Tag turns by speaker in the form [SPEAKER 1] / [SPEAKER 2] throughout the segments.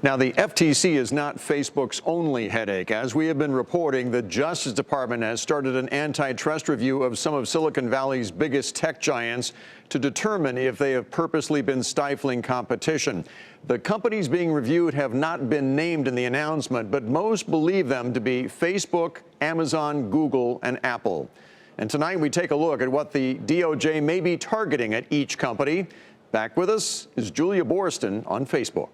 [SPEAKER 1] Now, the FTC is not Facebook's only headache. As we have been reporting, the Justice Department has started an antitrust review of some of Silicon Valley's biggest tech giants to determine if they have purposely been stifling competition. The companies being reviewed have not been named in the announcement, but most believe them to be Facebook, Amazon, Google, and Apple. And tonight we take a look at what the DOJ may be targeting at each company. Back with us is Julia Borston on Facebook.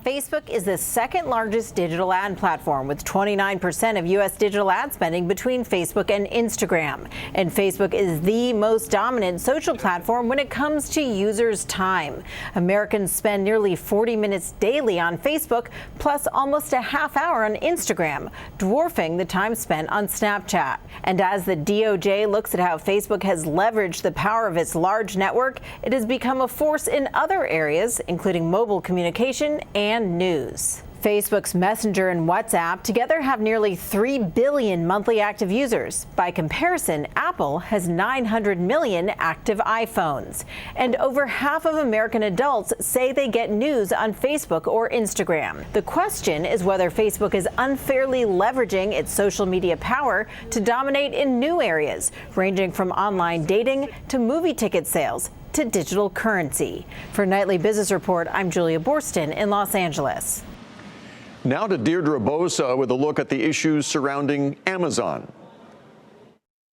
[SPEAKER 2] Facebook is the second largest digital ad platform with 29% of U.S. digital ad spending between Facebook and Instagram. And Facebook is the most dominant social platform when it comes to users' time. Americans spend nearly 40 minutes daily on Facebook, plus almost a half hour on Instagram, dwarfing the time spent on Snapchat. And as the DOJ looks at how Facebook has leveraged the power of its large network, it has become a force in other areas, including mobile communication and news. Facebook's Messenger and WhatsApp together have nearly 3 billion monthly active users. By comparison, Apple has 900 million active iPhones. And over half of American adults say they get news on Facebook or Instagram. The question is whether Facebook is unfairly leveraging its social media power to dominate in new areas, ranging from online dating to movie ticket sales to digital currency. For Nightly Business Report, I'm Julia Borston in Los Angeles.
[SPEAKER 1] Now to Deirdre Bosa with a look at the issues surrounding Amazon.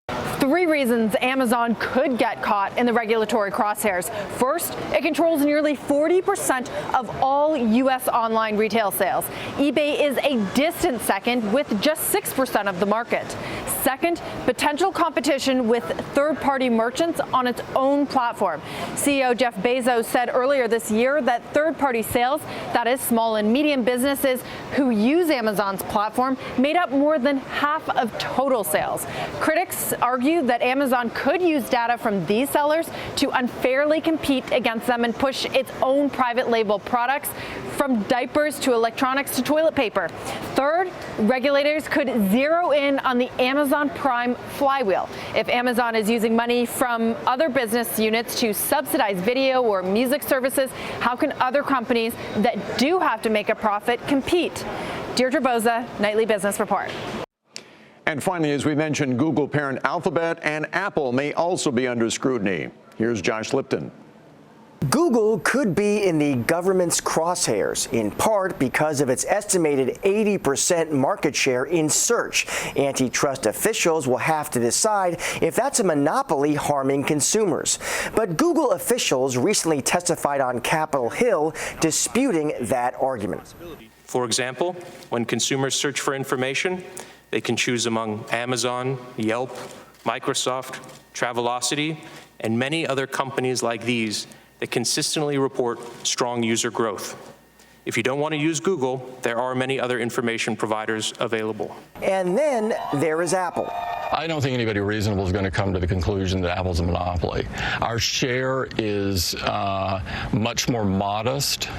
[SPEAKER 3] 3 reasons Amazon could get caught in the regulatory crosshairs. First, it controls nearly 40% of all U.S. online retail sales. eBay is a distant second with just 6% of the market. Second, potential competition with third-party merchants on its own platform. CEO Jeff Bezos said earlier this year that third-party sales, that is small and medium businesses who use Amazon's platform, made up more than half of total sales. Critics argue that Amazon could use data from these sellers to unfairly compete against them and push its own private label products, from diapers to electronics to toilet paper. Third, regulators could zero in on the Amazon Prime flywheel. If Amazon is using money from other business units to subsidize video or music services, how can other companies that do have to make a profit compete? Deirdre Bosa, Nightly Business Report.
[SPEAKER 1] And finally, as we mentioned, Google parent Alphabet and Apple may also be under scrutiny. Here's Josh Lipton.
[SPEAKER 4] Google could be in the government's crosshairs, in part because of its estimated 80% market share in search. Antitrust officials will have to decide if that's a monopoly harming consumers. But Google officials recently testified on Capitol Hill disputing that argument.
[SPEAKER 5] For example, when consumers search for information, they can choose among Amazon, Yelp, Microsoft, Travelocity, and many other companies like these that consistently report strong user growth. If you don't want to use Google, there are many other information providers available.
[SPEAKER 4] And then there is Apple.
[SPEAKER 6] I don't think anybody reasonable is going to come to the conclusion that Apple's a monopoly. Our share is much more modest.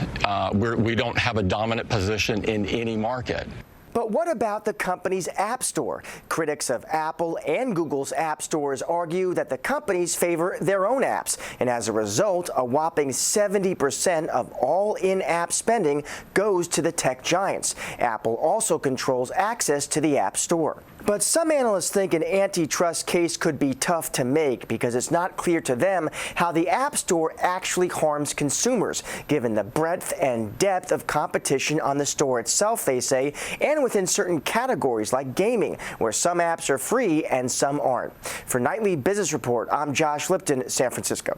[SPEAKER 6] We don't have a dominant position in any market.
[SPEAKER 4] But what about the company's App Store? Critics of Apple and Google's app stores argue that the companies favor their own apps, and as a result, a whopping 70% of all in-app spending goes to the tech giants. Apple also controls access to the App Store. But some analysts think an antitrust case could be tough to make because it's not clear to them how the App Store actually harms consumers, given the breadth and depth of competition on the store itself, they say, and within certain categories like gaming, where some apps are free and some aren't. For Nightly Business Report, I'm Josh Lipton, San Francisco.